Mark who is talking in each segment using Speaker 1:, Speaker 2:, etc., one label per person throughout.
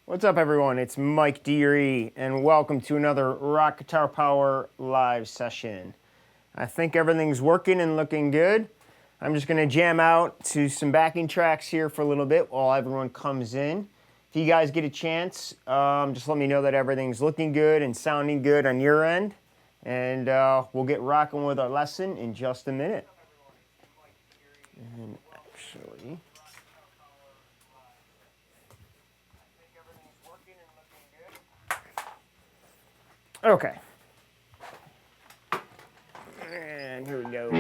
Speaker 1: What's up, everyone? It's Mike Deary, and welcome to another Rock Guitar Power live session. I think everything's working and looking good. I'm just going to jam out to some backing tracks here for a little bit while everyone comes in. If you guys get a chance, just let me know that everything's looking good and sounding good on your end, and we'll get rocking with our lesson in just a minute. And actually... Okay. And here we go.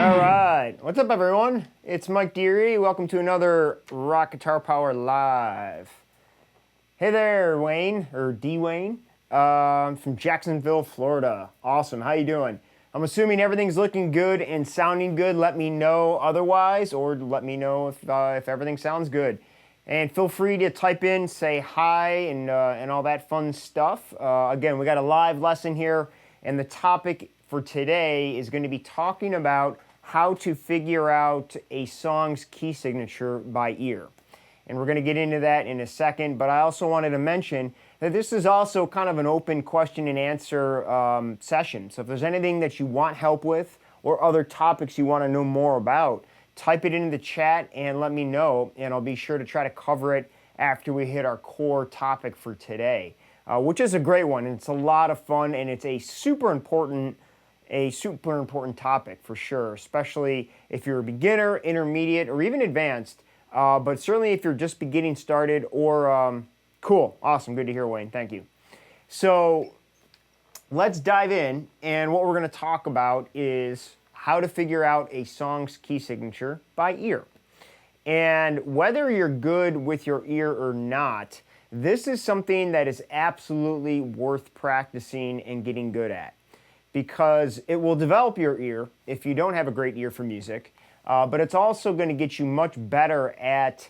Speaker 1: All right, what's up, everyone? It's Mike Deary. Welcome to another Rock Guitar Power Live. Hey there, Wayne, or D. Wayne, from Jacksonville, Florida. Awesome, how you doing? I'm assuming everything's looking good and sounding good. Let me know otherwise, or let me know if everything sounds good. And feel free to type in, say hi, and all that fun stuff. Again, we got a live lesson here, and the topic for today is going to be talking about how to figure out a song's key signature by ear. And we're going to get into that in a second, but I also wanted to mention that this is also kind of an open question and answer session. So if there's anything that you want help with or other topics you want to know more about, type it into the chat and let me know, and I'll be sure to try to cover it after we hit our core topic for today, which is a great one, and it's a lot of fun, and it's a super important topic for sure, especially if you're a beginner, intermediate, or even advanced. But certainly if you're just getting started or cool, awesome, good to hear, Wayne. Thank you. So let's dive in, and what we're going to talk about is how to figure out a song's key signature by ear. And whether you're good with your ear or not, this is something that is absolutely worth practicing and getting good at, because it will develop your ear if you don't have a great ear for music, but it's also going to get you much better at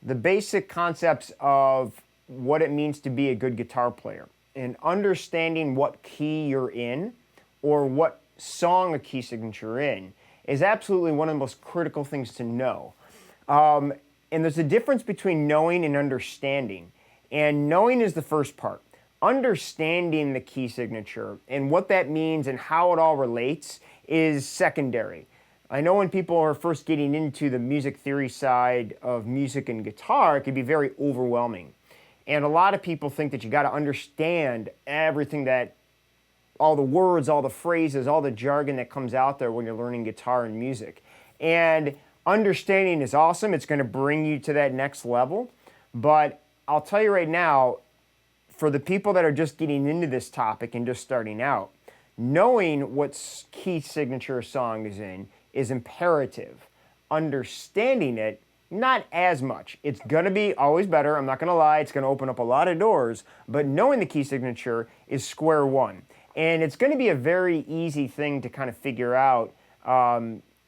Speaker 1: the basic concepts of what it means to be a good guitar player and understanding what key you're in or what song a key signature in is absolutely one of the most critical things to know. And there's a difference between knowing and understanding. And knowing is the first part. Understanding the key signature and what that means and how it all relates is secondary. I know when people are first getting into the music theory side of music and guitar, it can be very overwhelming. And a lot of people think that you got to understand everything, that all the words, all the phrases, all the jargon that comes out there when you're learning guitar and music. And understanding is awesome. It's going to bring you to that next level. But I'll tell you right now, for the people that are just getting into this topic and just starting out, knowing what key signature a song is in is imperative. Understanding it, not as much. It's going to be always better. I'm not going to lie. It's going to open up a lot of doors. But knowing the key signature is square one. And it's going to be a very easy thing to kind of figure out.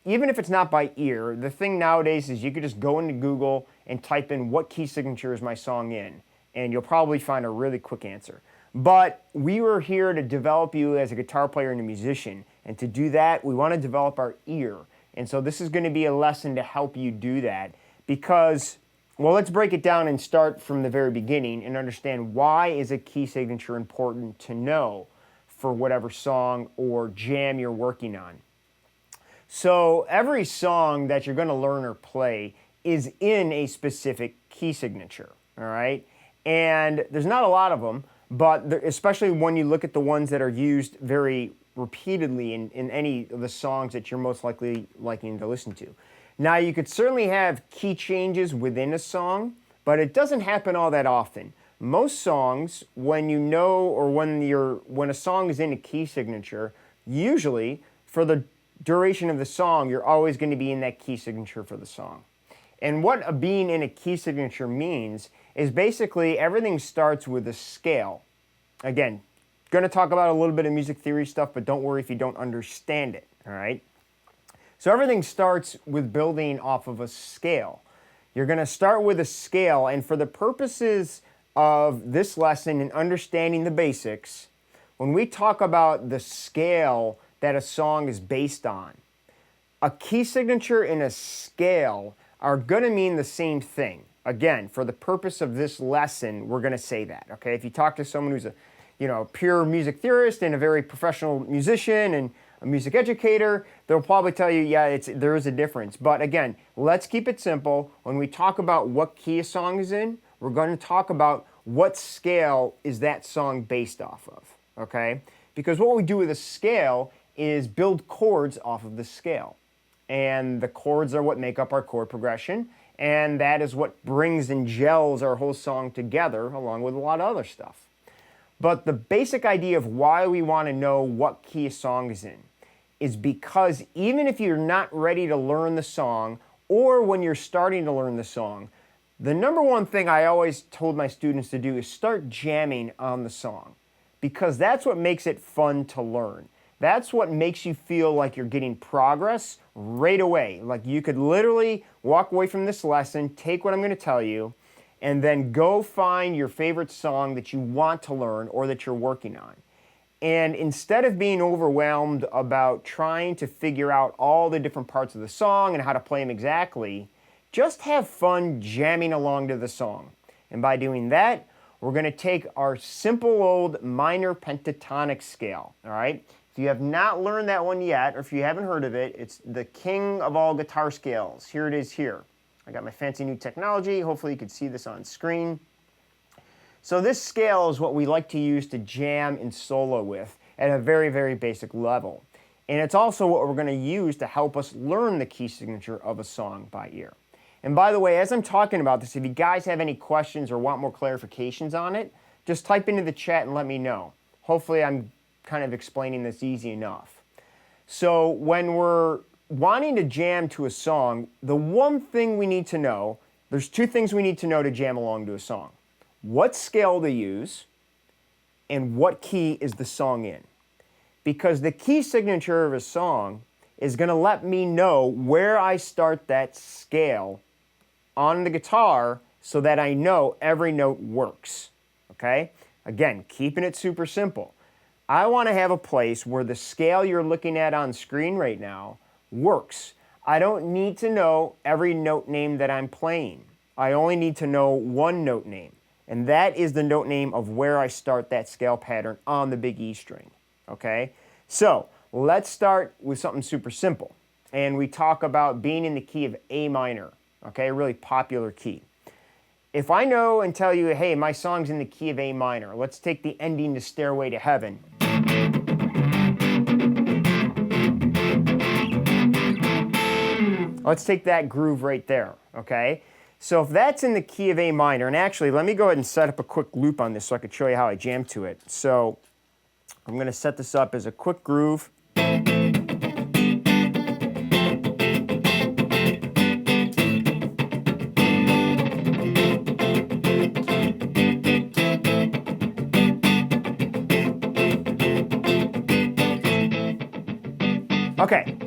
Speaker 1: Even if it's not by ear, the thing nowadays is you could just go into Google and type in what key signature is my song in, and you'll probably find a really quick answer. But we were here to develop you as a guitar player and a musician, and to do that, we want to develop our ear. And so this is going to be a lesson to help you do that because, well, let's break it down and start from the very beginning and understand why is a key signature important to know for whatever song or jam you're working on. So every song that you're going to learn or play is in a specific key signature, all right? And there's not a lot of them, but especially when you look at the ones that are used very repeatedly in any of the songs that you're most likely liking to listen to. Now, you could certainly have key changes within a song, but it doesn't happen all that often. Most songs, when you know or when a song is in a key signature, usually for the duration of the song, you're always going to be in that key signature for the song. And what being in a key signature means is basically everything starts with a scale. Again, going to talk about a little bit of music theory stuff, but don't worry if you don't understand it, all right? So everything starts with building off of a scale. You're going to start with a scale, and for the purposes of this lesson and understanding the basics, when we talk about the scale that a song is based on, a key signature and a scale are going to mean the same thing. Again, for the purpose of this lesson, we're going to say that, okay? If you talk to someone who's a pure music theorist and a very professional musician and a music educator, they'll probably tell you, yeah, there is a difference. But again, let's keep it simple. When we talk about what key a song is in, we're going to talk about what scale is that song based off of, okay? Because what we do with a scale is build chords off of the scale. And the chords are what make up our chord progression, and that is what brings and gels our whole song together, along with a lot of other stuff. But the basic idea of why we want to know what key a song is in is because even if you're not ready to learn the song, or when you're starting to learn the song, the number one thing I always told my students to do is start jamming on the song, because that's what makes it fun to learn. That's what makes you feel like you're getting progress right away. Like you could literally walk away from this lesson, take what I'm going to tell you, and then go find your favorite song that you want to learn or that you're working on. And instead of being overwhelmed about trying to figure out all the different parts of the song and how to play them exactly, just have fun jamming along to the song. And by doing that, we're going to take our simple old minor pentatonic scale, all right? If you have not learned that one yet, or if you haven't heard of it, it's the king of all guitar scales. Here it is here. I got my fancy new technology. Hopefully you can see this on screen. So this scale is what we like to use to jam and solo with at a very, very basic level. And it's also what we're going to use to help us learn the key signature of a song by ear. And by the way, as I'm talking about this, if you guys have any questions or want more clarifications on it, just type into the chat and let me know. Hopefully I'm kind of explaining this easy enough. So when we're wanting to jam to a song, the one thing we need to know, there's two things we need to know to jam along to a song. What scale to use, and what key is the song in. Because the key signature of a song is going to let me know where I start that scale on the guitar so that I know every note works. Okay? Again, keeping it super simple. I want to have a place where the scale you're looking at on screen right now works. I don't need to know every note name that I'm playing. I only need to know one note name. And that is the note name of where I start that scale pattern on the big E string, okay? So let's start with something super simple. And we talk about being in the key of A minor, okay? A really popular key. If I know and tell you, hey, my song's in the key of A minor, let's take the ending to Stairway to Heaven. Let's take that groove right there, okay? So if that's in the key of A minor, and actually let me go ahead and set up a quick loop on this so I can show you how I jam to it. So I'm going to set this up as a quick groove. Okay.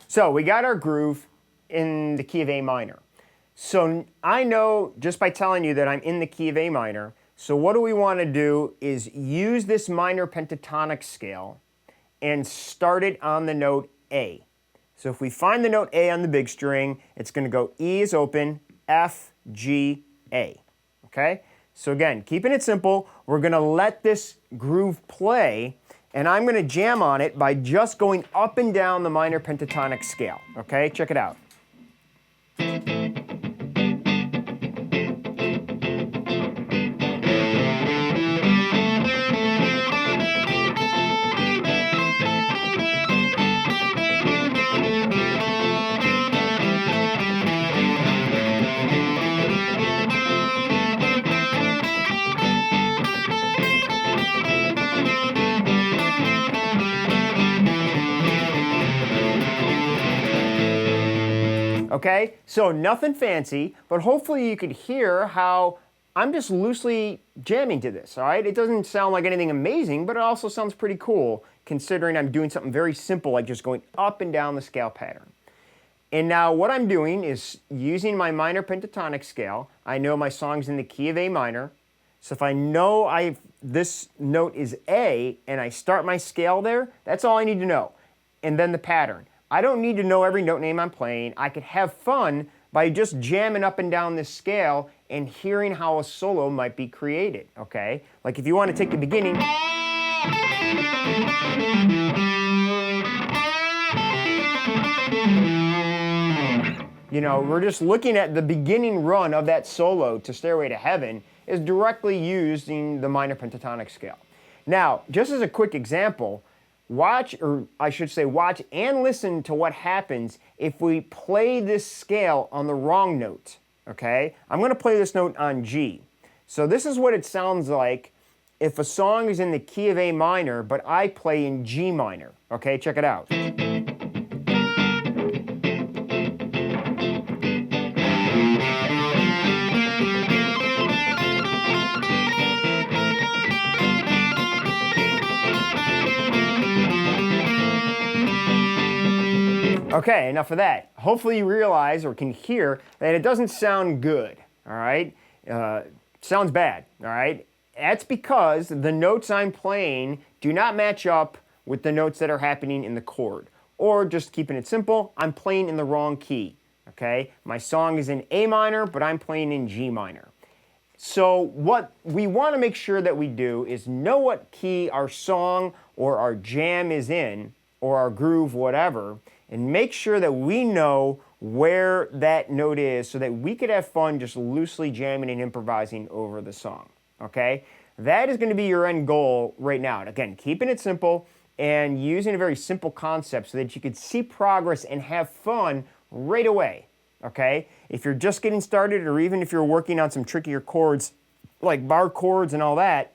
Speaker 1: So we got our groove in the key of A minor. So I know just by telling you that I'm in the key of A minor, so what do we want to do is use this minor pentatonic scale and start it on the note A. So if we find the note A on the big string, it's going to go E is open, F, G, A. Okay? So again, keeping it simple, we're going to let this groove play, and I'm going to jam on it by just going up and down the minor pentatonic scale. Okay? Check it out. Okay, so nothing fancy, but hopefully you could hear how I'm just loosely jamming to this, all right? It doesn't sound like anything amazing, but it also sounds pretty cool considering I'm doing something very simple like just going up and down the scale pattern. And now what I'm doing is using my minor pentatonic scale. I know my song's in the key of A minor, so if I know this note is A and I start my scale there, that's all I need to know. And then the pattern. I don't need to know every note name I'm playing. I could have fun by just jamming up and down this scale and hearing how a solo might be created, okay? Like if you want to take the beginning. You know, we're just looking at the beginning run of that solo to Stairway to Heaven is directly using the minor pentatonic scale. Now, just as a quick example, watch and listen to what happens if we play this scale on the wrong note, okay? I'm going to play this note on G. So this is what it sounds like if a song is in the key of A minor, but I play in G minor, okay? Check it out. Okay, enough of that. Hopefully you realize or can hear that it doesn't sound good, all right? Sounds bad, all right? that's because the notes I'm playing do not match up with the notes that are happening in the chord. Or just keeping it simple, I'm playing in the wrong key, okay? My song is in A minor, but I'm playing in G minor. So what we want to make sure that we do is know what key our song or our jam is in, or our groove, whatever, and make sure that we know where that note is so that we could have fun just loosely jamming and improvising over the song, okay? That is going to be your end goal right now. And again, keeping it simple and using a very simple concept so that you could see progress and have fun right away, okay? If you're just getting started, or even if you're working on some trickier chords like bar chords and all that,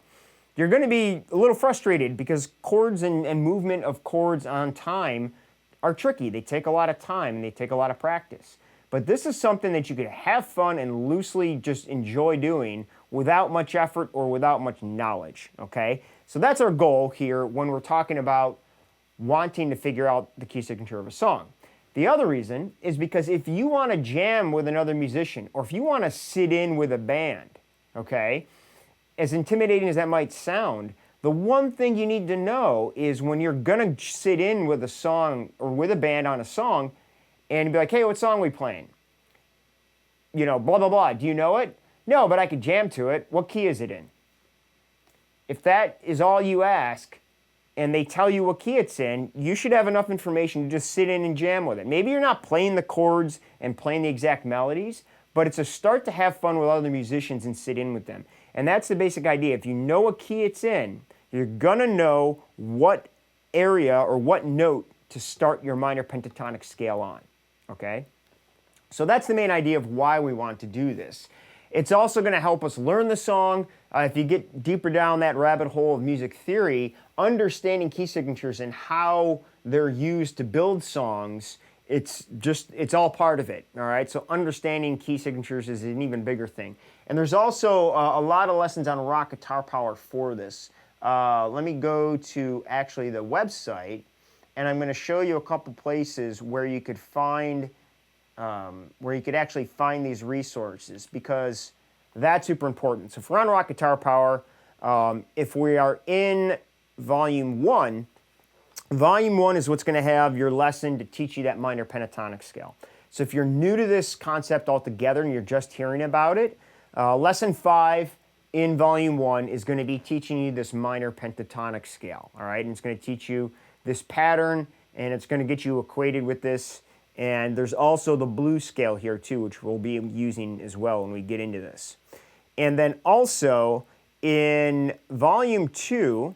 Speaker 1: you're going to be a little frustrated because chords and movement of chords on time are tricky. They take a lot of time and they take a lot of practice. But this is something that you could have fun and loosely just enjoy doing without much effort or without much knowledge, okay? So that's our goal here when we're talking about wanting to figure out the key signature of a song. The other reason is because if you want to jam with another musician, or if you want to sit in with a band, okay, as intimidating as that might sound, the one thing you need to know is when you're going to sit in with a song or with a band on a song and be like, hey, what song are we playing? You know, blah, blah, blah. Do you know it? No, but I could jam to it. What key is it in? If that is all you ask and they tell you what key it's in, you should have enough information to just sit in and jam with it. Maybe you're not playing the chords and playing the exact melodies, but it's a start to have fun with other musicians and sit in with them. And that's the basic idea. If you know what key it's in, you're going to know what area or what note to start your minor pentatonic scale on, okay? So that's the main idea of why we want to do this. It's also going to help us learn the song. If you get deeper down that rabbit hole of music theory, understanding key signatures and how they're used to build songs, it's all part of it, all right? So understanding key signatures is an even bigger thing. And there's also a lot of lessons on Rock Guitar Power for this. Let me go to actually the website, and I'm going to show you a couple places where you could find actually find these resources, because that's super important. So if we're on Rock Guitar Power, if we are in Volume 1, Volume 1 is what's going to have your lesson to teach you that minor pentatonic scale. So if you're new to this concept altogether and you're just hearing about it, Lesson 5 in Volume 1 is going to be teaching you this minor pentatonic scale, all right? And it's going to teach you this pattern, and it's going to get you acquainted with this. And there's also the blues scale here too, which we'll be using as well when we get into this. And then also in Volume 2,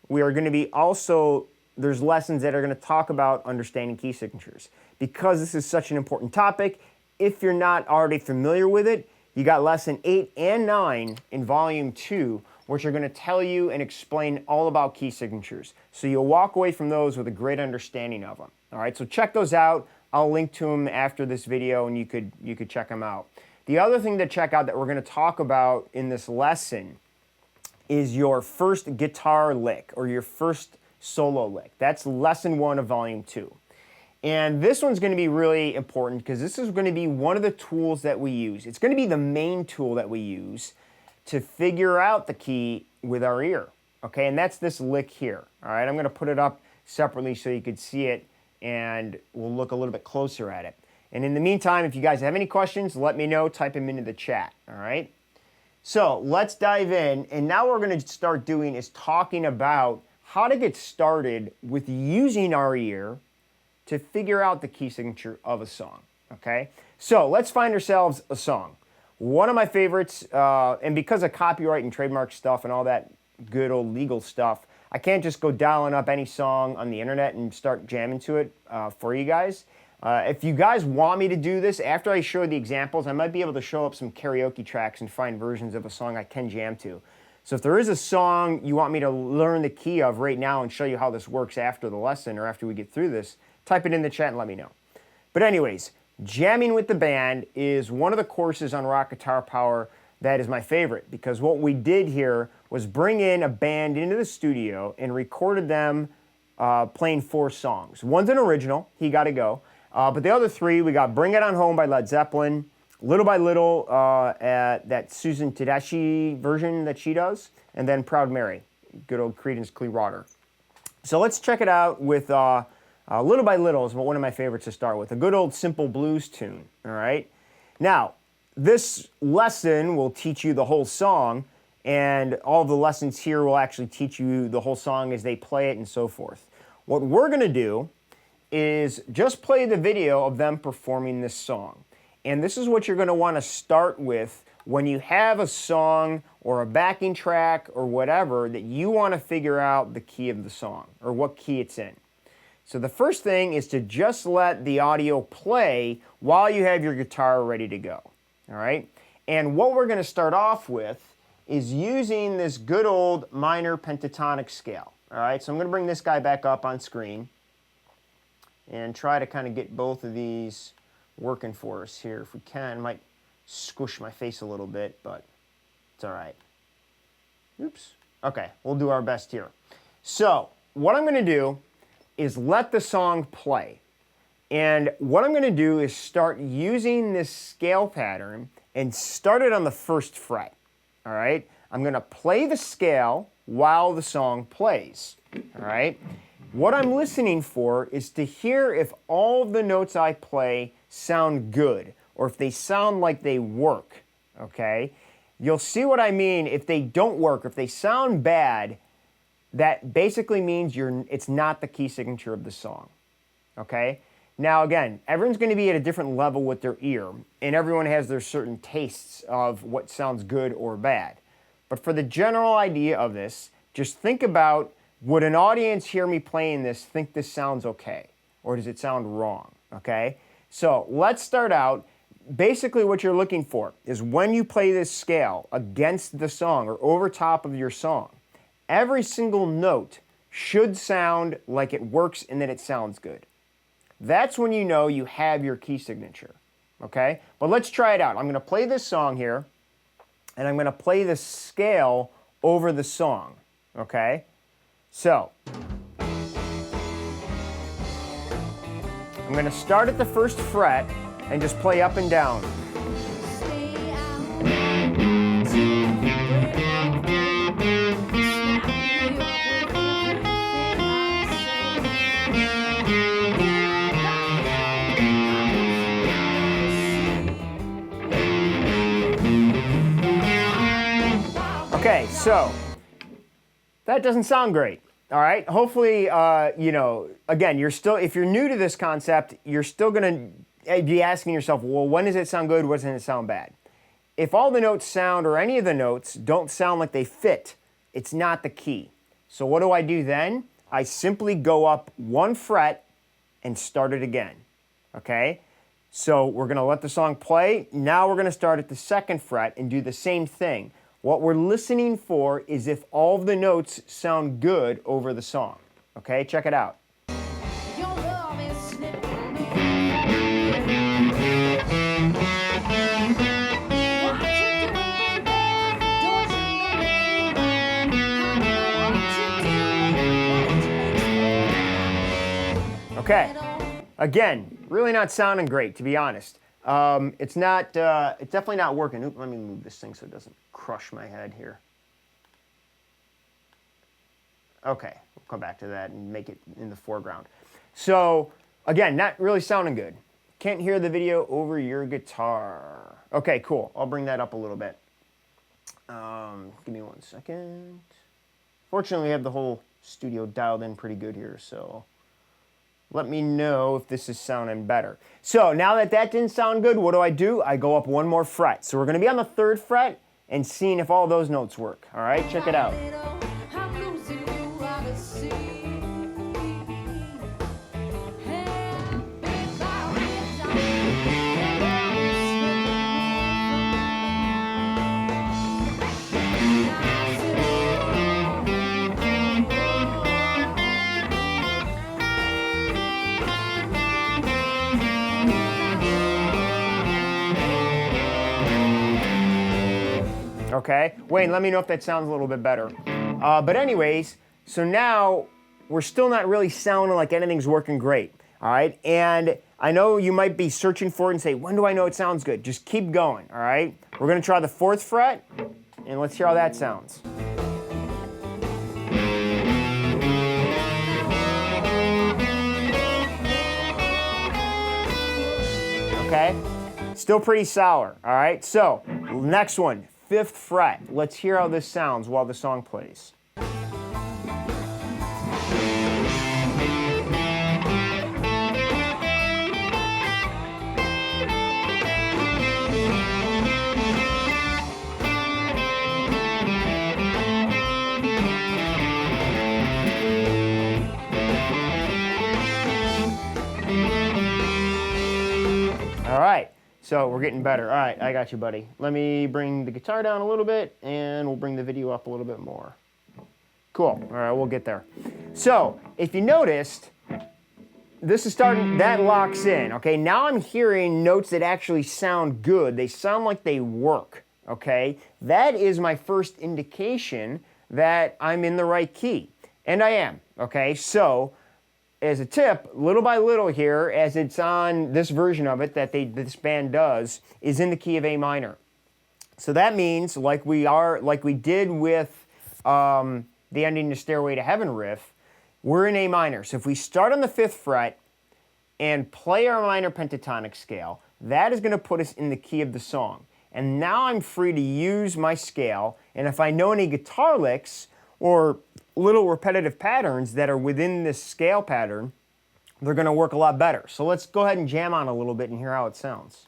Speaker 1: we are going to be also, there's lessons that are going to talk about understanding key signatures. Because this is such an important topic, if you're not already familiar with it, you got Lesson 8 and 9 in Volume 2, which are going to tell you and explain all about key signatures. So you'll walk away from those with a great understanding of them. All right, so check those out. I'll link to them after this video, and you could check them out. The other thing to check out that we're going to talk about in this lesson is your first guitar lick or your first solo lick. That's Lesson 1 of Volume 2. And this one's going to be really important because this is going to be one of the tools that we use. It's going to be the main tool that we use to figure out the key with our ear. Okay, and that's this lick here. All right, I'm going to put it up separately so you could see it, and we'll look a little bit closer at it. And in the meantime, if you guys have any questions, let me know. Type them into the chat, all right? So let's dive in. And now what we're going to start doing is talking about how to get started with using our ear to figure out the key signature of a song, okay? So let's find ourselves a song. One of my favorites, and because of copyright and trademark stuff and all that good old legal stuff, I can't just go dialing up any song on the internet and start jamming to it for you guys. If you guys want me to do this, after I show the examples, I might be able to show up some karaoke tracks and find versions of a song I can jam to. So if there is a song you want me to learn the key of right now and show you how this works after the lesson or after we get through this, type it in the chat and let me know. But anyways, jamming with the band is one of the courses on Rock Guitar Power that is my favorite, because what we did here was bring in a band into the studio and recorded them playing 4 songs. One's an original, He Gotta Go, but the other 3, we got Bring It On Home by Led Zeppelin, Little by Little, at that Susan Tedeschi version that she does, and then Proud Mary, good old Creedence Clearwater. So let's check it out with Little by Little is one of my favorites to start with, a good old simple blues tune, all right? Now, this lesson will teach you the whole song, and all of the lessons here will actually teach you the whole song as they play it and so forth. What we're going to do is just play the video of them performing this song. And this is what you're going to want to start with when you have a song or a backing track or whatever that you want to figure out the key of the song or what key it's in. So the first thing is to just let the audio play while you have your guitar ready to go. All right? And what we're going to start off with is using this good old minor pentatonic scale. All right? So I'm going to bring this guy back up on screen and try to kind of get both of these working for us here if we can. Might squish my face a little bit, but it's all right. Oops. Okay, we'll do our best here. So what I'm going to do is let the song play. And what I'm going to do is start using this scale pattern and start it on the first fret. All right? I'm going to play the scale while the song plays. All right? What I'm listening for is to hear if all of the notes I play sound good or if they sound like they work, okay? You'll see what I mean. If they don't work, if they sound bad, that basically means it's not the key signature of the song, okay? Now again, everyone's going to be at a different level with their ear, and everyone has their certain tastes of what sounds good or bad. But for the general idea of this, just think about, would an audience hear me playing this think this sounds okay? Or does it sound wrong, okay? So let's start out. Basically what you're looking for is when you play this scale against the song or over top of your song, every single note should sound like it works and that it sounds good. That's when you know you have your key signature, okay? But let's try it out. I'm going to play this song here, and I'm going to play the scale over the song, okay? So, I'm going to start at the first fret and just play up and down. Okay, so that doesn't sound great. All right. Hopefully, again, if you're new to this concept, you're still going to be asking yourself, well, when does it sound good? When does it sound bad? If all the notes sound, or any of the notes don't sound like they fit, it's not the key. So what do I do then? I simply go up one fret and start it again. Okay? So we're going to let the song play. Now we're going to start at the second fret and do the same thing. What we're listening for is if all of the notes sound good over the song. Okay, check it out. Okay, again, really not sounding great, to be honest. It's definitely not working. Oop, let me move this thing so it doesn't crush my head here. Okay, we'll come back to that and make it in the foreground. So, again, not really sounding good. Can't hear the video over your guitar. Okay, cool. I'll bring that up a little bit. Give me 1 second. Fortunately, we have the whole studio dialed in pretty good here, so let me know if this is sounding better. So now that didn't sound good, what do? I go up one more fret. So we're going to be on the third fret and seeing if all those notes work. All right, check it out. Okay, Wayne, let me know if that sounds a little bit better. But anyways, so now we're still not really sounding like anything's working great. all right? And I know you might be searching for it and say, when do I know it sounds good? Just keep going, all right? We're gonna try the 4th fret, and let's hear how that sounds. Okay, still pretty sour, all right? So, next one, 5th fret. Let's hear how this sounds while the song plays. All right, so we're getting better. All right, I got you, buddy. Let me bring the guitar down a little bit, and we'll bring the video up a little bit more. Cool, all right, we'll get there. So, if you noticed, this is starting, that locks in, okay? Now I'm hearing notes that actually sound good. They sound like they work, okay? That is my first indication that I'm in the right key, and I am, okay? So, as a tip, little by little here, as it's on this version of it that this band does, is in the key of A minor. So that means, like we did with the Ending to Stairway to Heaven riff, we're in A minor. So if we start on the 5th fret and play our minor pentatonic scale, that is going to put us in the key of the song. And now I'm free to use my scale, and if I know any guitar licks or little repetitive patterns that are within this scale pattern, they're going to work a lot better. So let's go ahead and jam on a little bit and hear how it sounds.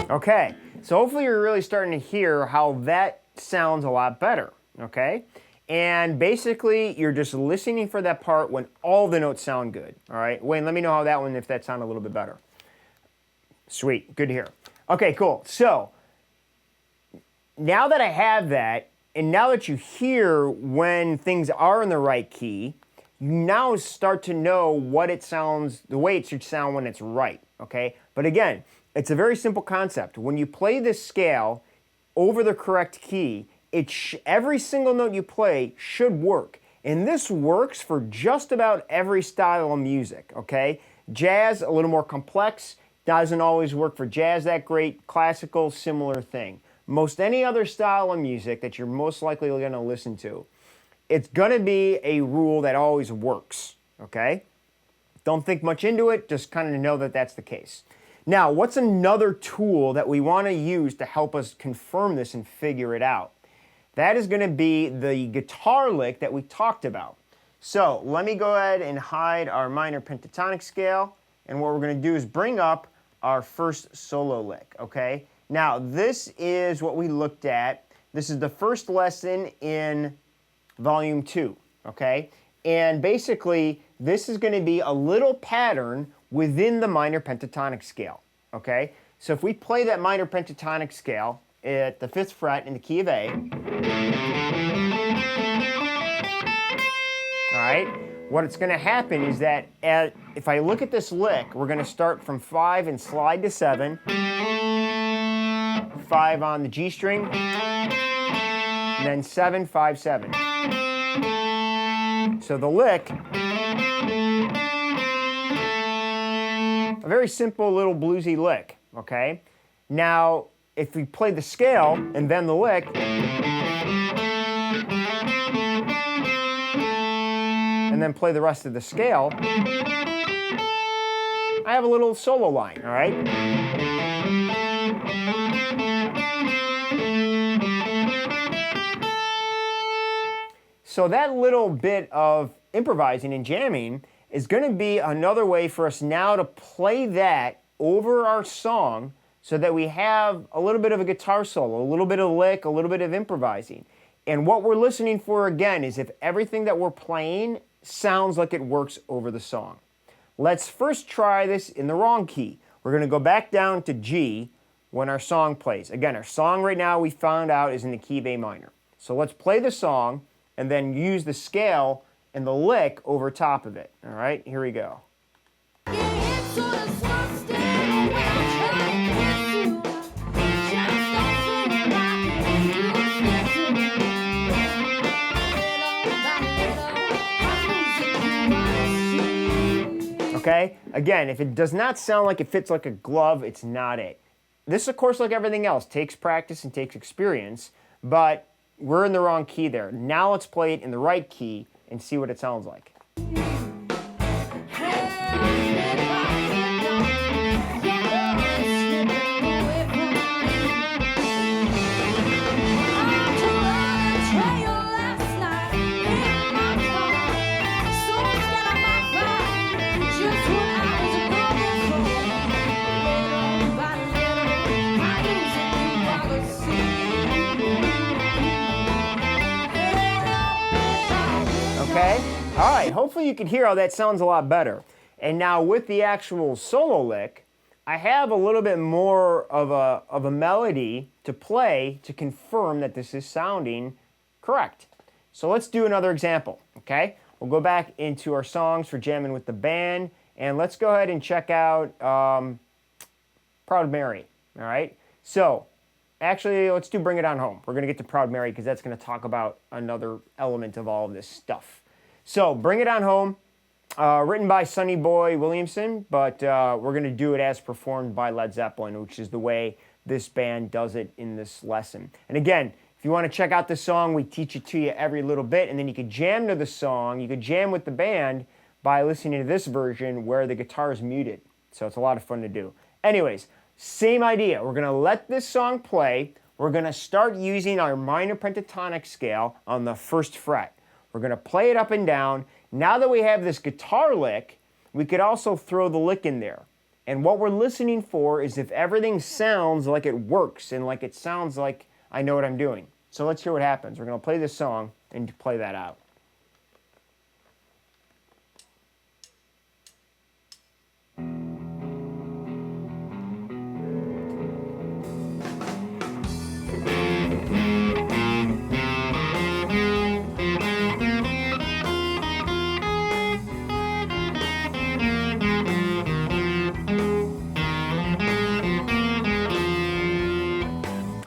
Speaker 1: Okay, so hopefully you're really starting to hear how that sounds a lot better, okay? And basically, you're just listening for that part when all the notes sound good, all right? Wayne, let me know how that one, if that sounded a little bit better. Sweet, good to hear. Okay, cool. So, now that I have that, and now that you hear when things are in the right key, you now start to know what it sounds, the way it should sound when it's right, okay? But again, it's a very simple concept. When you play this scale over the correct key, every single note you play should work. And this works for just about every style of music, okay? Jazz, a little more complex, doesn't always work for jazz that great. Classical, similar thing. Most any other style of music that you're most likely going to listen to, it's going to be a rule that always works, okay? Don't think much into it, just kind of know that that's the case. Now, what's another tool that we want to use to help us confirm this and figure it out? That is going to be the guitar lick that we talked about. So let me go ahead and hide our minor pentatonic scale, and what we're going to do is bring up our first solo lick, okay? Now, this is what we looked at. This is the first lesson in Volume 2, okay? And basically, this is going to be a little pattern within the minor pentatonic scale, okay? So if we play that minor pentatonic scale at the 5th fret in the key of A, all right, what it's going to happen is that if I look at this lick, we're going to start from 5 and slide to 7, 5 on the G string, and then 7, 5, 7. So the lick, a very simple little bluesy lick, okay? Now, if we play the scale and then the lick, and then play the rest of the scale, I have a little solo line, all right? So that little bit of improvising and jamming is going to be another way for us now to play that over our song so that we have a little bit of a guitar solo, a little bit of lick, a little bit of improvising. And what we're listening for, again, is if everything that we're playing sounds like it works over the song. let's first try this in the wrong key. We're going to go back down to G when our song plays. Again, our song right now we found out is in the key of A minor. So let's play the song and then use the scale and the lick over top of it. All right, here we go. Okay, again, if it does not sound like it fits like a glove, it's not it. This, of course, like everything else, takes practice and takes experience, but we're in the wrong key there. Now let's play it in the right key and see what it sounds like. Okay, all right, hopefully you can hear how that sounds a lot better. And now with the actual solo lick, I have a little bit more of a melody to play to confirm that this is sounding correct. So let's do another example, okay? We'll go back into our songs for jamming with the band, and let's go ahead and check out Proud Mary, all right? So actually, let's do Bring It On Home. We're going to get to Proud Mary because that's going to talk about another element of all of this stuff. So Bring It On Home, written by Sonny Boy Williamson, but we're going to do it as performed by Led Zeppelin, which is the way this band does it in this lesson. And again, if you want to check out the song, we teach it to you every little bit, and then you could jam to the song. You could jam with the band by listening to this version where the guitar is muted. So it's a lot of fun to do. Anyways, same idea. We're going to let this song play. We're going to start using our minor pentatonic scale on the first fret. We're going to play it up and down. Now that we have this guitar lick, we could also throw the lick in there. And what we're listening for is if everything sounds like it works and like it sounds like I know what I'm doing. So let's hear what happens. We're going to play this song and play that out.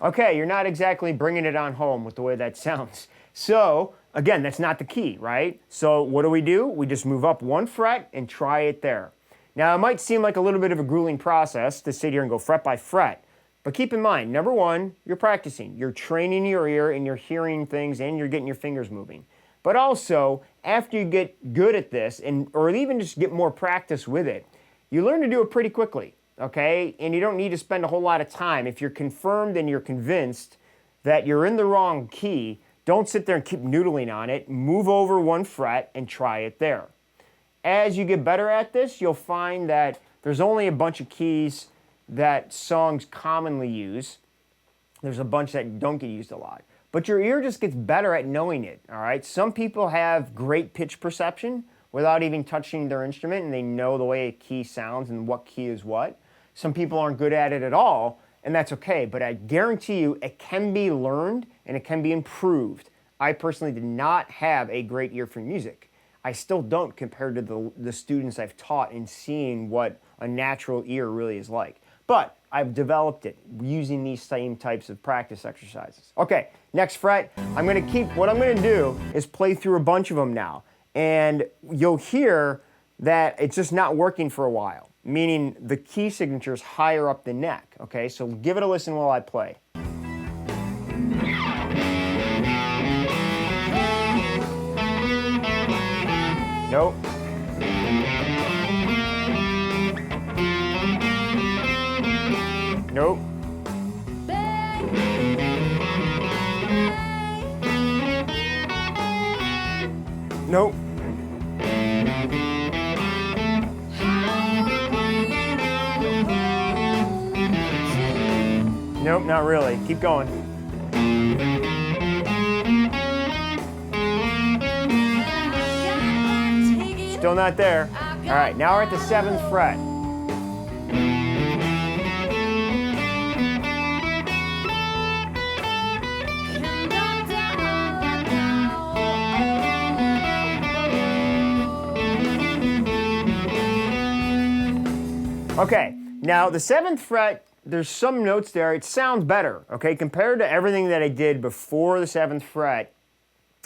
Speaker 1: Okay, you're not exactly bringing it on home with the way that sounds. So, again, that's not the key, right? So what do? We just move up one fret and try it there. Now, it might seem like a little bit of a grueling process to sit here and go fret by fret, but keep in mind, number one, you're practicing. You're training your ear and you're hearing things and you're getting your fingers moving. But also, after you get good at this, or even just get more practice with it, you learn to do it pretty quickly. Okay, and you don't need to spend a whole lot of time. If you're confirmed and you're convinced that you're in the wrong key, don't sit there and keep noodling on it. Move over one fret and try it there. As you get better at this, you'll find that there's only a bunch of keys that songs commonly use. There's a bunch that don't get used a lot. But your ear just gets better at knowing it, all right? Some people have great pitch perception without even touching their instrument, and they know the way a key sounds and what key is what. Some people aren't good at it at all, and that's okay, but I guarantee you it can be learned and it can be improved. I personally did not have a great ear for music. I still don't compared to the students I've taught in seeing what a natural ear really is like. But I've developed it using these same types of practice exercises. Okay, next fret. What I'm gonna do is play through a bunch of them now, and you'll hear that it's just not working for a while, meaning the key signature is higher up the neck, okay? So give it a listen while I play. Nope. Nope. Nope. Nope, not really. Keep going. Still not there. All right, now we're at the 7th fret. Okay, now the 7th fret, there's some notes there. It sounds better, okay? Compared to everything that I did before the 7th fret,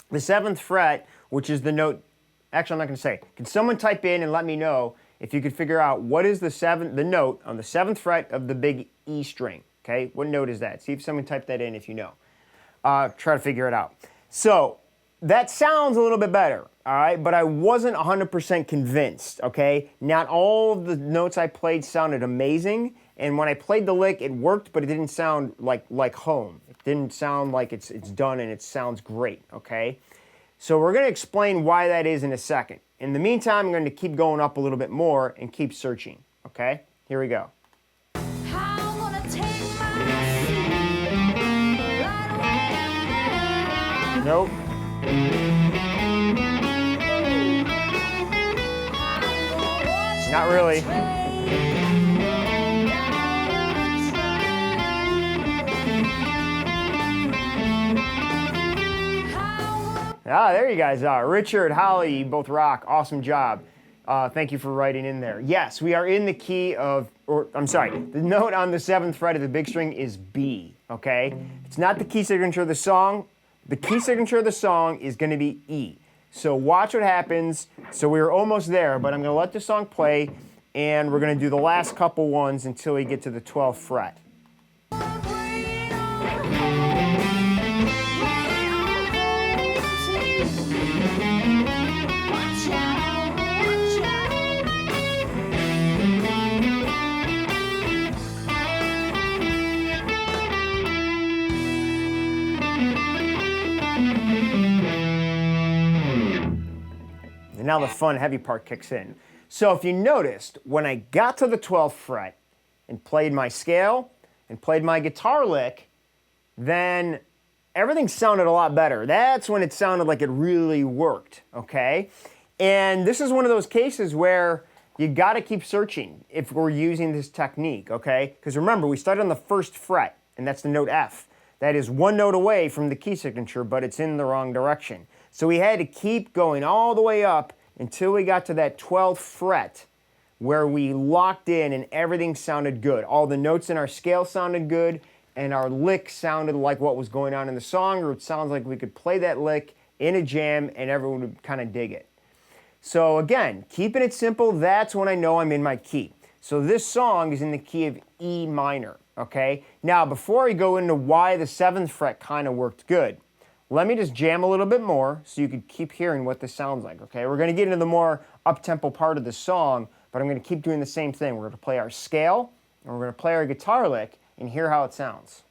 Speaker 1: the 7th fret, which is the note, actually I'm not gonna say. Can someone type in and let me know if you could figure out what is the note on the 7th fret of the big E string, okay? What note is that? See if someone typed that in if you know. Try to figure it out. So, that sounds a little bit better, all right? But I wasn't 100% convinced, okay? Not all of the notes I played sounded amazing, and when I played the lick, it worked, but it didn't sound like home. It didn't sound like it's done and it sounds great, okay? So we're gonna explain why that is in a second. In the meantime, I'm gonna keep going up a little bit more and keep searching, okay? Here we go. Nope. Not really. There you guys are. Richard, Holly, you both rock. Awesome job. Thank you for writing in there. Yes, we are in the key of, the note on the 7th fret of the big string is B, okay? It's not the key signature of the song. The key signature of the song is going to be E. So watch what happens. So we're almost there, but I'm going to let the song play, and we're going to do the last couple ones until we get to the 12th fret. And now the fun, heavy part kicks in. So if you noticed, when I got to the 12th fret and played my scale and played my guitar lick, then everything sounded a lot better. That's when it sounded like it really worked, okay? And this is one of those cases where you gotta keep searching if we're using this technique, okay? Because remember, we started on the 1st fret, and that's the note F. That is one note away from the key signature, but it's in the wrong direction. So we had to keep going all the way up until we got to that 12th fret where we locked in and everything sounded good. All the notes in our scale sounded good and our lick sounded like what was going on in the song, or it sounds like we could play that lick in a jam and everyone would kind of dig it. So again, keeping it simple, that's when I know I'm in my key. So this song is in the key of E minor, okay? Now, before I go into why the 7th fret kind of worked good, let me just jam a little bit more so you can keep hearing what this sounds like, okay? We're going to get into the more up-tempo part of the song, but I'm going to keep doing the same thing. We're going to play our scale, and we're going to play our guitar lick and hear how it sounds.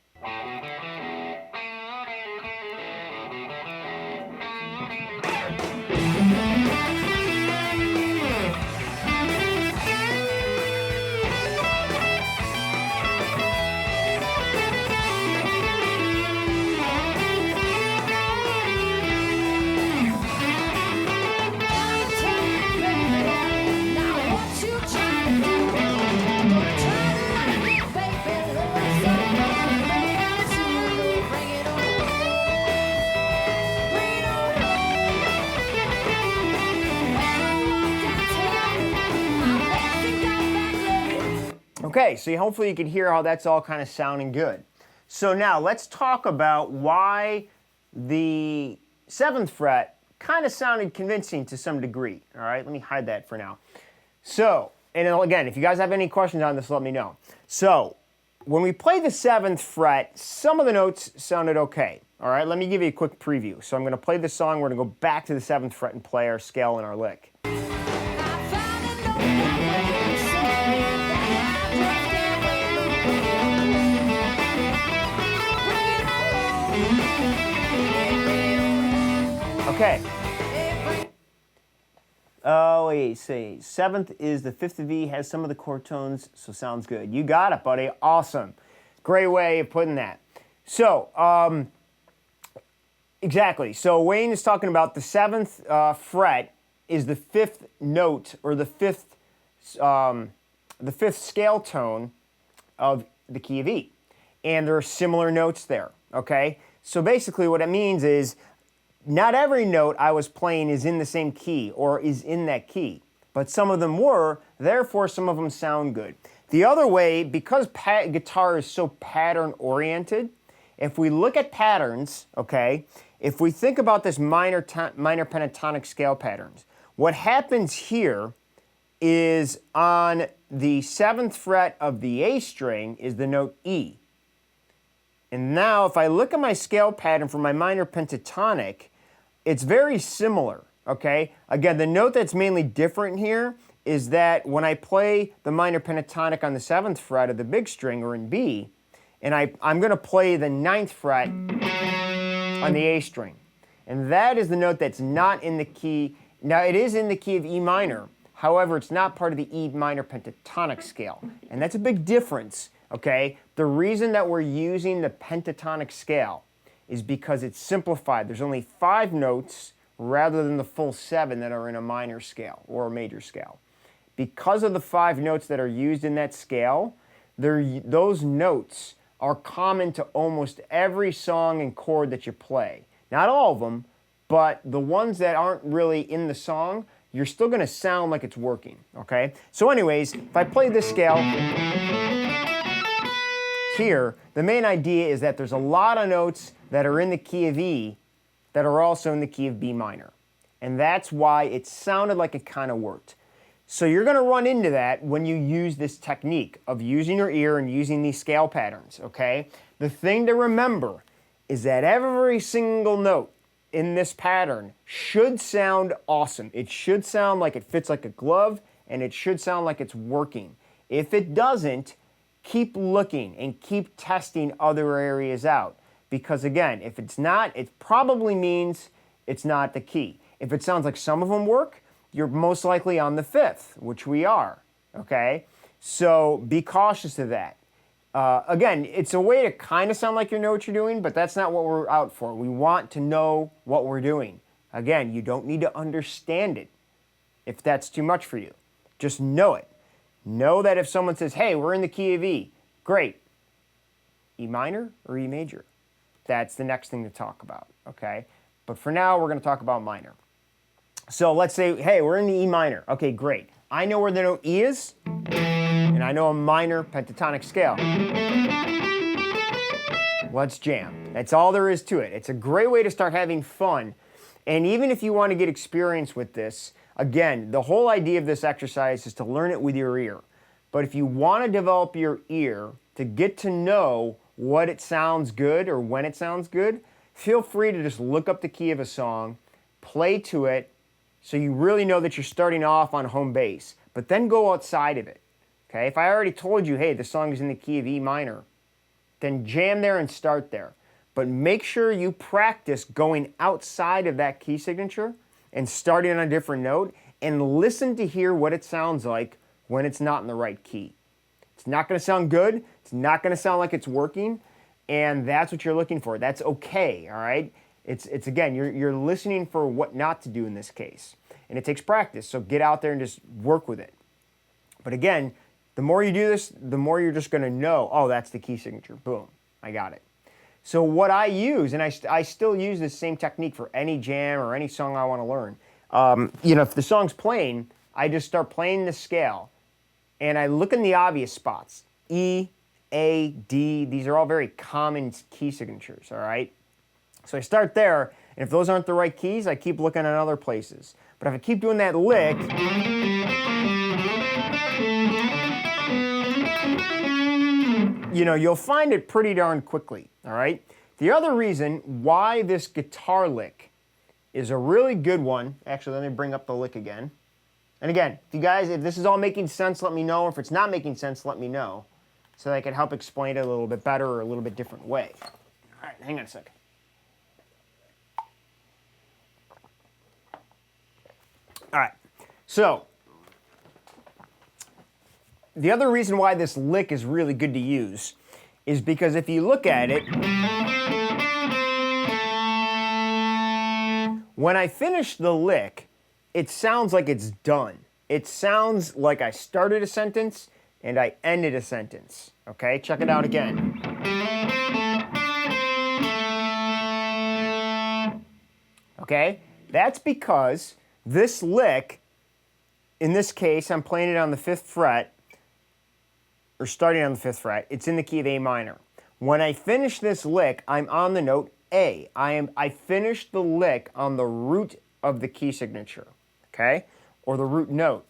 Speaker 1: Okay, so hopefully you can hear how that's all kind of sounding good. So now let's talk about why the 7th fret kind of sounded convincing to some degree. All right, let me hide that for now. So, and again, if you guys have any questions on this, let me know. So, when we played the 7th fret, some of the notes sounded okay. All right, let me give you a quick preview. So I'm going to play the song, we're going to go back to the 7th fret and play our scale and our lick. Okay. Oh, wait, say 7th is the 5th of E, has some of the chord tones, so sounds good. You got it, buddy. Awesome. Great way of putting that. So, exactly. So Wayne is talking about the 7th fret is the fifth note, or the fifth scale tone of the key of E. And there are similar notes there, okay? So basically what it means is not every note I was playing is in the same key or is in that key, but some of them were, therefore some of them sound good. The other way, because guitar is so pattern oriented, if we look at patterns, okay, if we think about this minor pentatonic scale patterns, what happens here is on the 7th fret of the A string is the note E. And now if I look at my scale pattern for my minor pentatonic, it's very similar, okay? Again, the note that's mainly different here is that when I play the minor pentatonic on the 7th fret of the big string, or in B, and I'm going to play the 9th fret on the A string. And that is the note that's not in the key. Now, it is in the key of E minor. However, it's not part of the E minor pentatonic scale. And that's a big difference, okay? The reason that we're using the pentatonic scale is because it's simplified. There's only 5 notes rather than the full 7 that are in a minor scale or a major scale. Because of the 5 notes that are used in that scale, those notes are common to almost every song and chord that you play. Not all of them, but the ones that aren't really in the song, you're still going to sound like it's working, okay? So anyways, if I play this scale here, the main idea is that there's a lot of notes that are in the key of E that are also in the key of B minor. And that's why it sounded like it kind of worked. So you're going to run into that when you use this technique of using your ear and using these scale patterns, okay? The thing to remember is that every single note in this pattern should sound awesome. It should sound like it fits like a glove, and it should sound like it's working. If it doesn't, keep looking and keep testing other areas out. Because again, if it's not, it probably means it's not the key. If it sounds like some of them work, you're most likely on the 5th, which we are, okay? So be cautious of that. Again, it's a way to kind of sound like you know what you're doing, but that's not what we're out for. We want to know what we're doing. Again, you don't need to understand it if that's too much for you. Just know it. Know that if someone says, hey, we're in the key of E, great. E minor or E major? That's the next thing to talk about, okay? But for now, we're going to talk about minor. So let's say, hey, we're in the E minor. Okay, great. I know where the note E is, and I know a minor pentatonic scale. Let's jam. That's all there is to it. It's a great way to start having fun. And even if you want to get experience with this, again, the whole idea of this exercise is to learn it with your ear. But if you want to develop your ear to get to know what it sounds good or when it sounds good, feel free to just look up the key of a song, play to it, so you really know that you're starting off on home base. But then go outside of it. Okay? If I already told you, hey, the song is in the key of E minor, then jam there and start there. But make sure you practice going outside of that key signature and starting on a different note, and listen to hear what it sounds like when it's not in the right key. It's not going to sound good. It's not going to sound like it's working, and that's what you're looking for. That's okay, all right? It's again, you're listening for what not to do in this case, and it takes practice, so get out there and just work with it. But again, the more you do this, the more you're just going to know, oh, that's the key signature. Boom, I got it. So what I use, and I still use this same technique for any jam or any song I want to learn. If the song's playing, I just start playing the scale, and I look in the obvious spots. E, A, D, these are all very common key signatures, all right? So I start there, and if those aren't the right keys, I keep looking at other places. But if I keep doing that lick, you'll find it pretty darn quickly, all right? The other reason why this guitar lick is a really good one, actually, let me bring up the lick again. And again, if this is all making sense, let me know. If it's not making sense, let me know, so that I can help explain it a little bit better or a little bit different way. All right, hang on a second. All right, so the other reason why this lick is really good to use is because if you look at it, when I finish the lick, it sounds like it's done. It sounds like I started a sentence and I ended a sentence. Okay, check it out again. Okay, that's because this lick, in this case, I'm playing it on the 5th fret, or starting on the 5th fret. It's in the key of A minor. When I finish this lick, I'm on the note A. I finished the lick on the root of the key signature, okay, or the root note.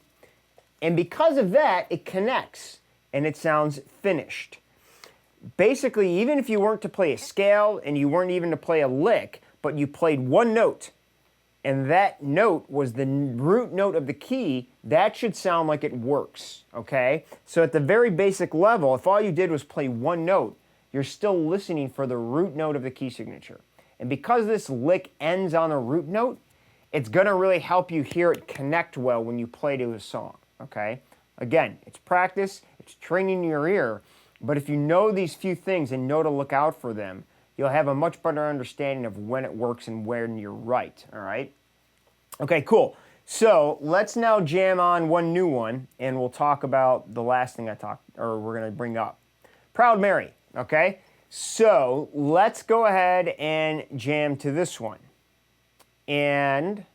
Speaker 1: And because of that, it connects and it sounds finished. Basically, even if you weren't to play a scale and you weren't even to play a lick, but you played one note, and that note was the root note of the key, that should sound like it works, okay? So at the very basic level, if all you did was play one note, you're still listening for the root note of the key signature. And because this lick ends on a root note, it's gonna really help you hear it connect well when you play to a song, okay? Again, it's practice, it's training your ear, but if you know these few things and know to look out for them, you'll have a much better understanding of when it works and when you're right, all right? Okay, cool. So let's now jam on one new one, and we'll talk about the last thing we're gonna bring up. Proud Mary, okay? So let's go ahead and jam to this one. And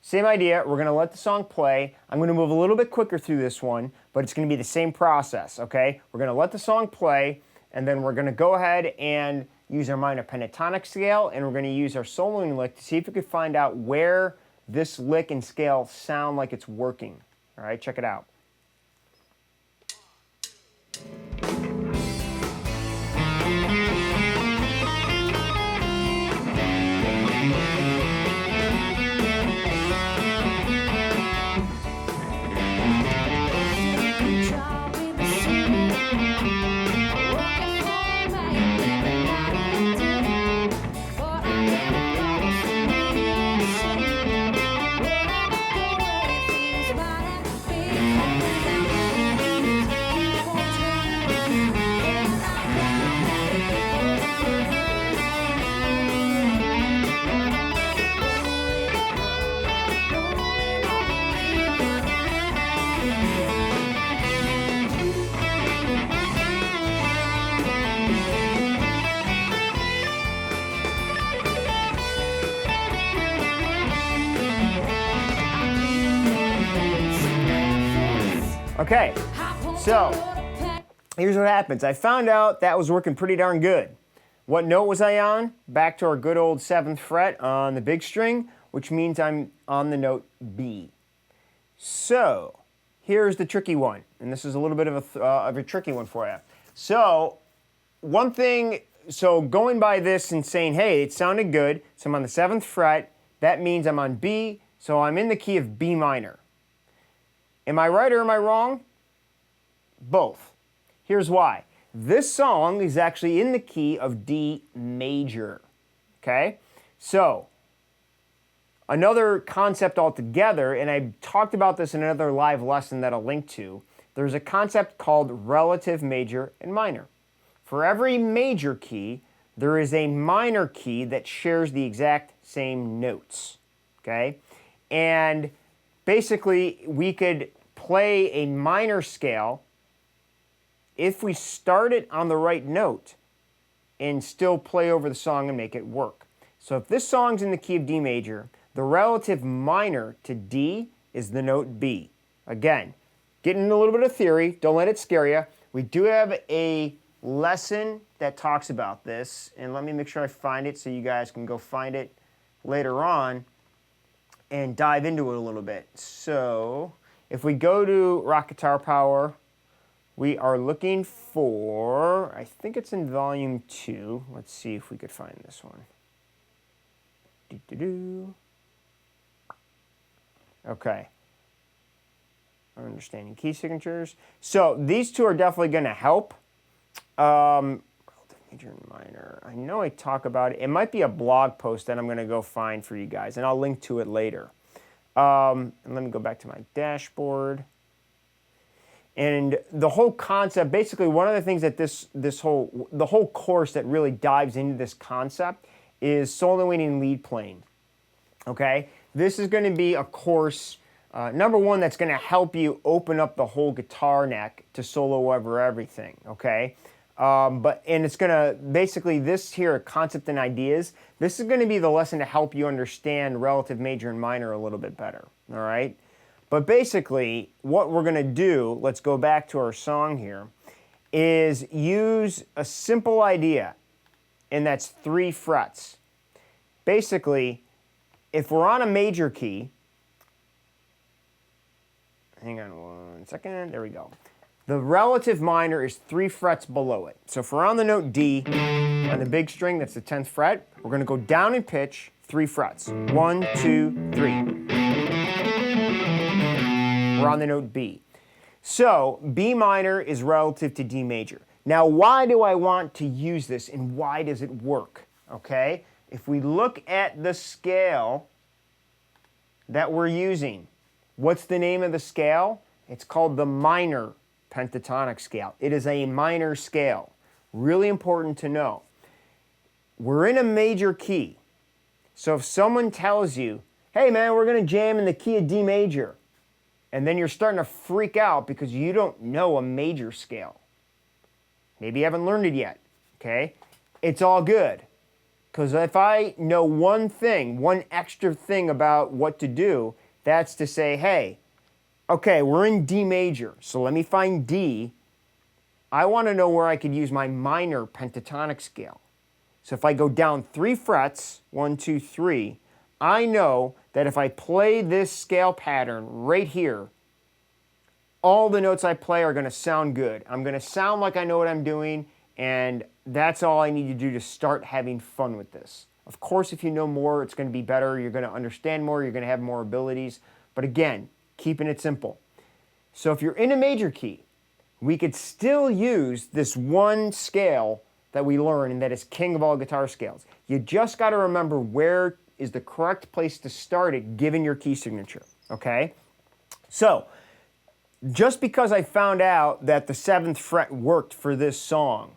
Speaker 1: same idea, we're gonna let the song play. I'm gonna move a little bit quicker through this one, but it's gonna be the same process, okay? We're gonna let the song play, and then we're gonna go ahead and use our minor pentatonic scale, and we're gonna use our soloing lick to see if we could find out where this lick and scale sound like it's working. All right, check it out. Okay, so here's what happens. I found out that was working pretty darn good. What note was I on? Back to our good old 7th fret on the big string, which means I'm on the note B. So here's the tricky one, and this is a little bit of a tricky one for you. So one thing, so going by this and saying, hey, it sounded good, so I'm on the 7th fret, that means I'm on B, so I'm in the key of B minor. Am I right or am I wrong? Both. Here's why. This song is actually in the key of D major, okay? So, another concept altogether, and I talked about this in another live lesson that I'll link to, there's a concept called relative major and minor. For every major key, there is a minor key that shares the exact same notes, okay? And basically, we could play a minor scale if we start it on the right note and still play over the song and make it work. So if this song's in the key of D major, the relative minor to D is the note B. Again, getting a little bit of theory, don't let it scare you. We do have a lesson that talks about this, and let me make sure I find it so you guys can go find it later on and dive into it a little bit. So if we go to Rock Guitar Power, we are looking for, I think it's in volume 2. Let's see if we could find this one. Okay. Understanding key signatures. So these two are definitely going to help. Relative major and minor. I know I talk about it. It might be a blog post that I'm going to go find for you guys, and I'll link to it later. And let me go back to my dashboard. And the whole concept, basically one of the things that the whole course that really dives into this concept is soloing and lead playing. Okay? this is going to be a course, number one, that's going to help you open up the whole guitar neck to solo over everything, okay? And it's going to, basically this here, concept and ideas, this is going to be the lesson to help you understand relative major and minor a little bit better, all right? But basically, what we're going to do, let's go back to our song here, is use a simple idea, and that's 3 frets. Basically, if we're on a major key, hang on one second, there we go. The relative minor is 3 frets below it. So if we're on the note D, on the big string, that's the 10th fret, we're going to go down in pitch 3 frets. 1, 2, 3. We're on the note B. So B minor is relative to D major. Now, why do I want to use this and why does it work? Okay? If we look at the scale that we're using, what's the name of the scale? It's called the minor pentatonic scale. It is a minor scale. Really important to know. We're in a major key. So if someone tells you, hey man, we're going to jam in the key of D major, and then you're starting to freak out because you don't know a major scale. Maybe you haven't learned it yet, okay? It's all good. Because if I know one thing, one extra thing about what to do, that's to say, hey, okay, we're in D major, so let me find D. I want to know where I could use my minor pentatonic scale. So if I go down 3 frets, 1, 2, 3, I know that if I play this scale pattern right here, all the notes I play are going to sound good. I'm going to sound like I know what I'm doing, and that's all I need to do to start having fun with this. Of course, if you know more, it's going to be better. You're going to understand more. You're going to have more abilities. But again, keeping it simple. So if you're in a major key, we could still use this one scale that we learn, and that is king of all guitar scales. You just got to remember where is the correct place to start it given your key signature, okay? So, just because I found out that the 7th fret worked for this song,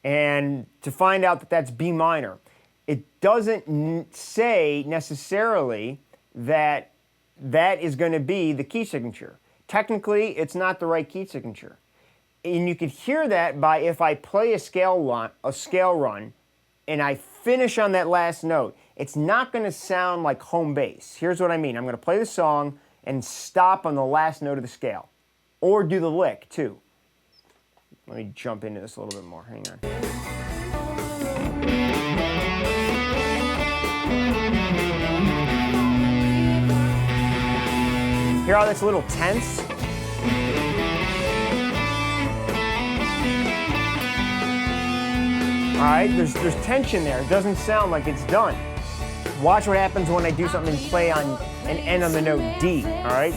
Speaker 1: and to find out that that's B minor, it doesn't say necessarily that that is going to be the key signature. Technically, it's not the right key signature. And you could hear that by if I play a scale run, and I finish on that last note, it's not going to sound like home bass. Here's what I mean. I'm going to play the song and stop on the last note of the scale. Or do the lick, too. Let me jump into this a little bit more. Hang on. Hear how that's a little tense? All right, there's tension there. It doesn't sound like it's done. Watch what happens when I do something and play on and end on the note D, all right?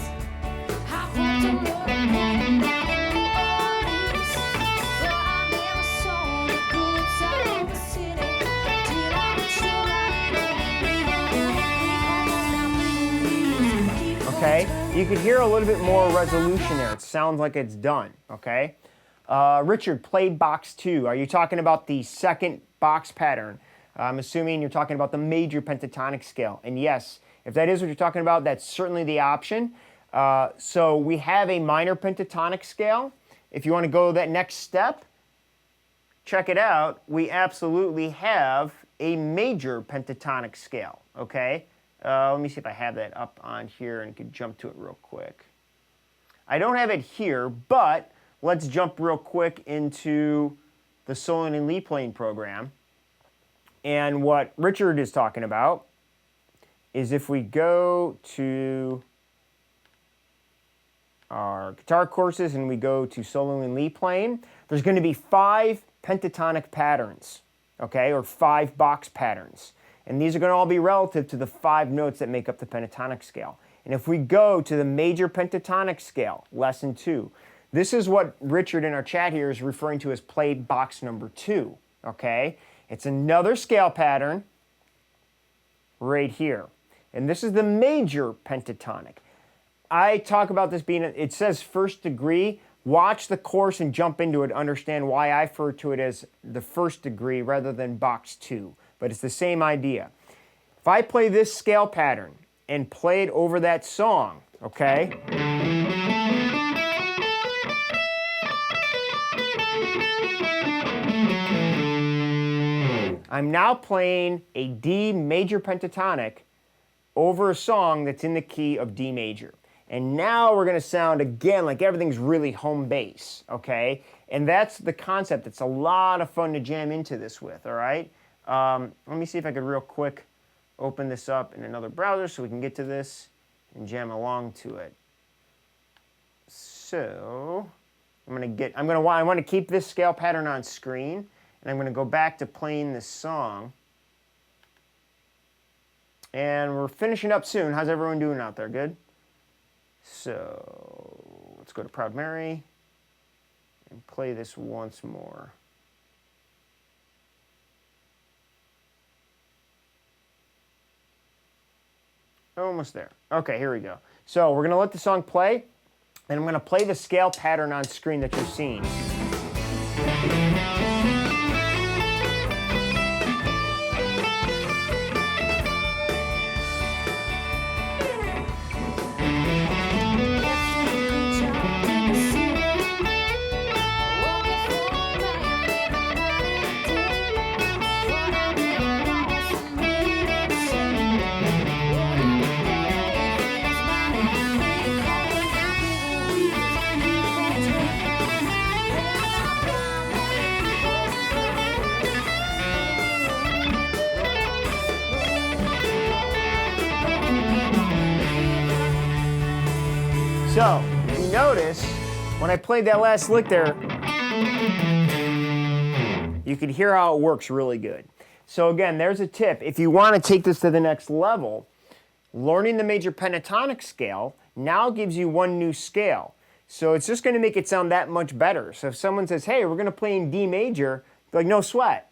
Speaker 1: Okay, you could hear a little bit more resolution there. It sounds like it's done, okay? Richard, play box 2. Are you talking about the second box pattern? I'm assuming you're talking about the major pentatonic scale. And yes, if that is what you're talking about, that's certainly the option. So we have a minor pentatonic scale. If you want to go that next step, check it out. We absolutely have a major pentatonic scale, okay? Let me see if I have that up on here and could jump to it real quick. I don't have it here, but let's jump real quick into the Solon and Lee playing program. And what Richard is talking about is if we go to our guitar courses and we go to Solon and Lee playing, there's going to be 5 pentatonic patterns, okay, or 5 box patterns. And these are going to all be relative to the 5 notes that make up the pentatonic scale. And if we go to the major pentatonic scale, lesson 2, this is what Richard in our chat here is referring to as play box number 2, okay? It's another scale pattern right here. And this is the major pentatonic. I talk about this being, it says first degree. Watch the course and jump into it, understand why I refer to it as the first degree rather than box 2. But it's the same idea. If I play this scale pattern and play it over that song, okay? I'm now playing a D major pentatonic over a song that's in the key of D major. And now we're going to sound again like everything's really home bass, okay? And that's the concept. It's a lot of fun to jam into this with, all right? Let me see if I could real quick open this up in another browser so we can get to this and jam along to it. So I want to keep this scale pattern on screen, and I'm going to go back to playing this song. And we're finishing up soon. How's everyone doing out there? Good? So let's go to Proud Mary and play this once more. Almost there. Okay, here we go. So we're going to let the song play, and I'm going to play the scale pattern on screen that you're seeing. So, if you notice, when I played that last lick there, you could hear how it works really good. So again, there's a tip. If you want to take this to the next level, learning the major pentatonic scale now gives you one new scale. So it's just going to make it sound that much better. So if someone says, hey, we're going to play in D major, be like, no sweat.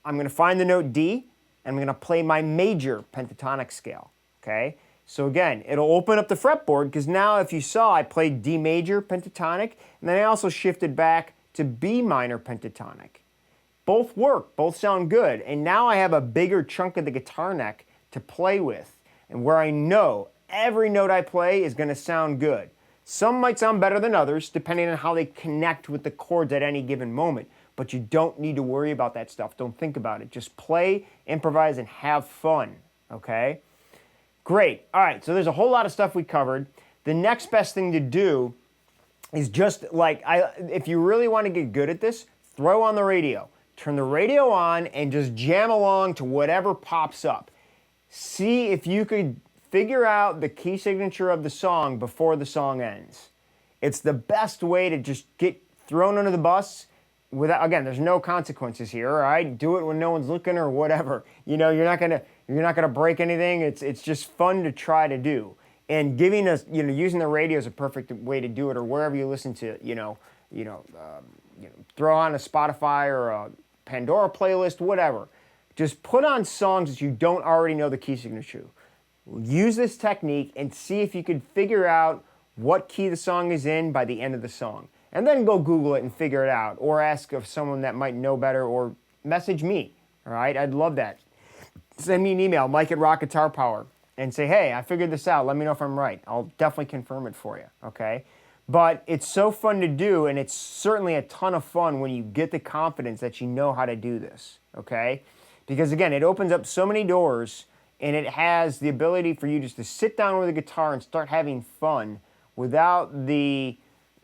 Speaker 1: I'm going to find the note D, and I'm going to play my major pentatonic scale, okay? So again, it'll open up the fretboard, because now if you saw, I played D major pentatonic, and then I also shifted back to B minor pentatonic. Both work, both sound good, and now I have a bigger chunk of the guitar neck to play with, and where I know every note I play is going to sound good. Some might sound better than others, depending on how they connect with the chords at any given moment, but you don't need to worry about that stuff. Don't think about it. Just play, improvise, and have fun, okay? Great. All right, so there's a whole lot of stuff we covered. The next best thing to do is just like, if you really want to get good at this, throw on the radio. Turn the radio on and just jam along to whatever pops up. See if you could figure out the key signature of the song before the song ends. It's the best way to just get thrown under the bus without, again, there's no consequences here, all right? Do it when no one's looking or whatever. You know, you're not gonna break anything. It's just fun to try to do. And giving us, using the radio is a perfect way to do it, or wherever you listen to it, throw on a Spotify or a Pandora playlist, whatever. Just put on songs that you don't already know the key signature. Use this technique and see if you could figure out what key the song is in by the end of the song. And then go Google it and figure it out, or ask of someone that might know better, or message me, all right? I'd love that. Send me an email, Mike@RockGuitarPower, and say, hey, I figured this out. Let me know if I'm right. I'll definitely confirm it for you, okay? But it's so fun to do, and it's certainly a ton of fun when you get the confidence that you know how to do this, okay? Because again, it opens up so many doors, and it has the ability for you just to sit down with a guitar and start having fun without the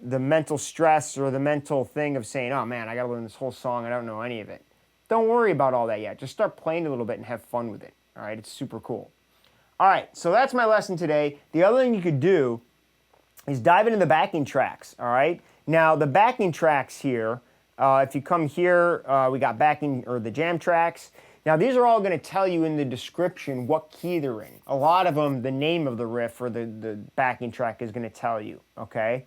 Speaker 1: mental stress or the mental thing of saying, oh man, I gotta learn this whole song, I don't know any of it. Don't worry about all that yet. Just start playing a little bit and have fun with it, all right? It's super cool. All right, so that's my lesson today. The other thing you could do is dive into the backing tracks, all right? Now, the backing tracks here, if you come here, we got backing, or the jam tracks. Now, these are all going to tell you in the description what key they're in. A lot of them, the name of the riff or the backing track is going to tell you, okay?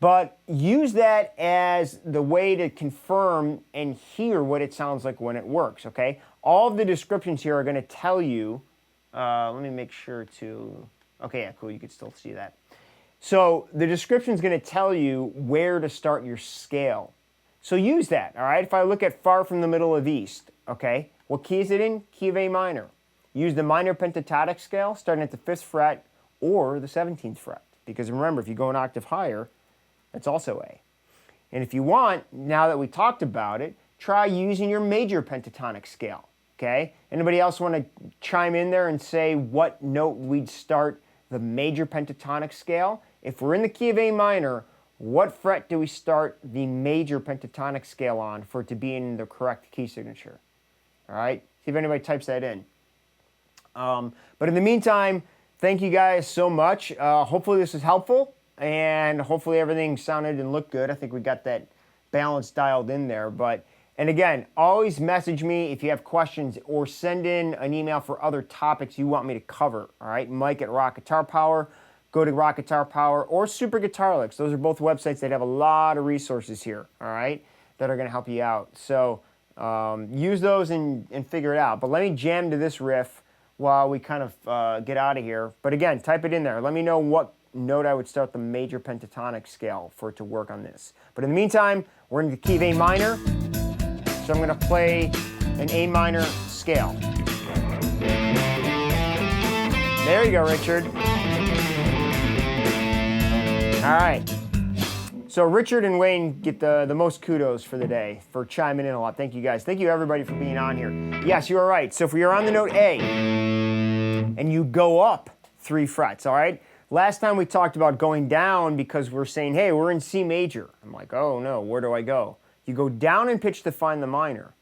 Speaker 1: But use that as the way to confirm and hear what it sounds like when it works, okay? All of the descriptions here are going to tell you, let me make sure to, okay, yeah, cool, you can still see that. So the description is going to tell you where to start your scale. So use that, all right? If I look at Far From the Middle of East, okay, what key is it in? Key of A minor. use the minor pentatonic scale starting at the 5th fret or the 17th fret. Because remember, if you go an octave higher, that's also A. And if you want, now that we talked about it, try using your major pentatonic scale. Okay? Anybody else want to chime in there and say what note we'd start the major pentatonic scale? If we're in the key of A minor, what fret do we start the major pentatonic scale on for it to be in the correct key signature? All right? See if anybody types that in. But in the meantime, thank you guys so much. Hopefully this is helpful, and hopefully everything sounded and looked good. I think we got that balance dialed in there. And again, always message me if you have questions or send in an email for other topics you want me to cover. All right, Mike at Rock Guitar Power. Go to Rock Guitar Power or Super Guitar Licks. Those are both websites that have a lot of resources here, all right, that are going to help you out. So use those and figure it out. But let me jam to this riff while we kind of get out of here. But again, type it in there. Let me know what note I would start the major pentatonic scale for it to work on this. But in the meantime, we're in the key of A minor. So I'm going to play an A minor scale. There you go, Richard. All right. So Richard and Wayne get the most kudos for the day, for chiming in a lot. Thank you guys. Thank you everybody for being on here. Yes, you are right. So if you're on the note A and you go up 3 frets, all right? Last time we talked about going down because we're saying, hey, we're in C major. I'm like, oh no, where do I go? You go down in pitch to find the minor.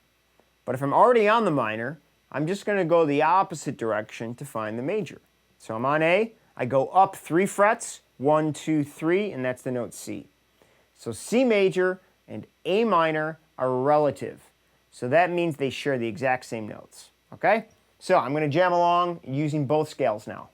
Speaker 1: But if I'm already on the minor, I'm just going to go the opposite direction to find the major. So I'm on A, I go up 3 frets, 1, 2, 3, and that's the note C. So C major and A minor are relative. So that means they share the exact same notes. Okay? So I'm going to jam along using both scales now.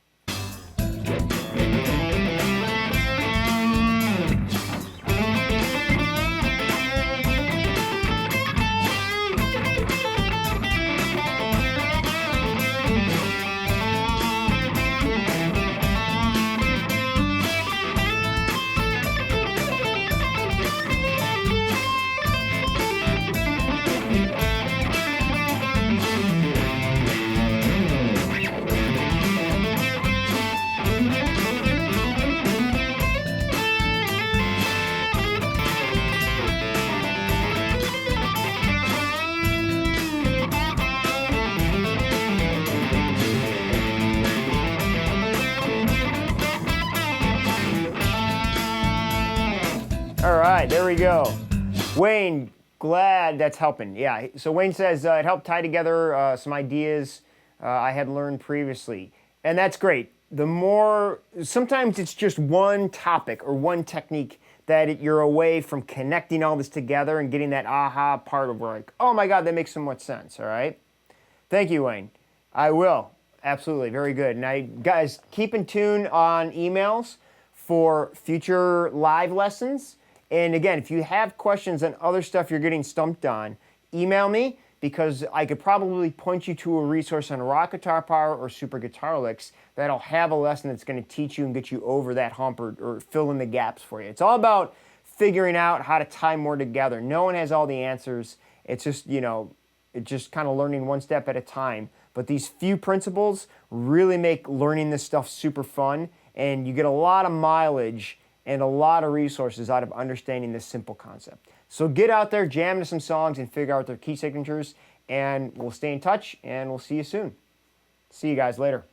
Speaker 1: All right, there we go. Wayne, glad that's helping. Yeah, so Wayne says it helped tie together some ideas I had learned previously. And that's great. The more, sometimes it's just one topic or one technique that you're away from connecting all this together and getting that aha part of like, oh my God, that makes so much sense, all right? Thank you, Wayne. I will, absolutely, very good. And guys, keep in tune on emails for future live lessons. And again, if you have questions on other stuff you're getting stumped on, email me because I could probably point you to a resource on Rock Guitar Power or Super Guitar Licks that'll have a lesson that's going to teach you and get you over that hump or fill in the gaps for you. It's all about figuring out how to tie more together. No one has all the answers. It's just, it's just kind of learning one step at a time. But these few principles really make learning this stuff super fun, and you get a lot of mileage and a lot of resources out of understanding this simple concept. So get out there, jam to some songs, and figure out their key signatures, and we'll stay in touch, and we'll see you soon. See you guys later.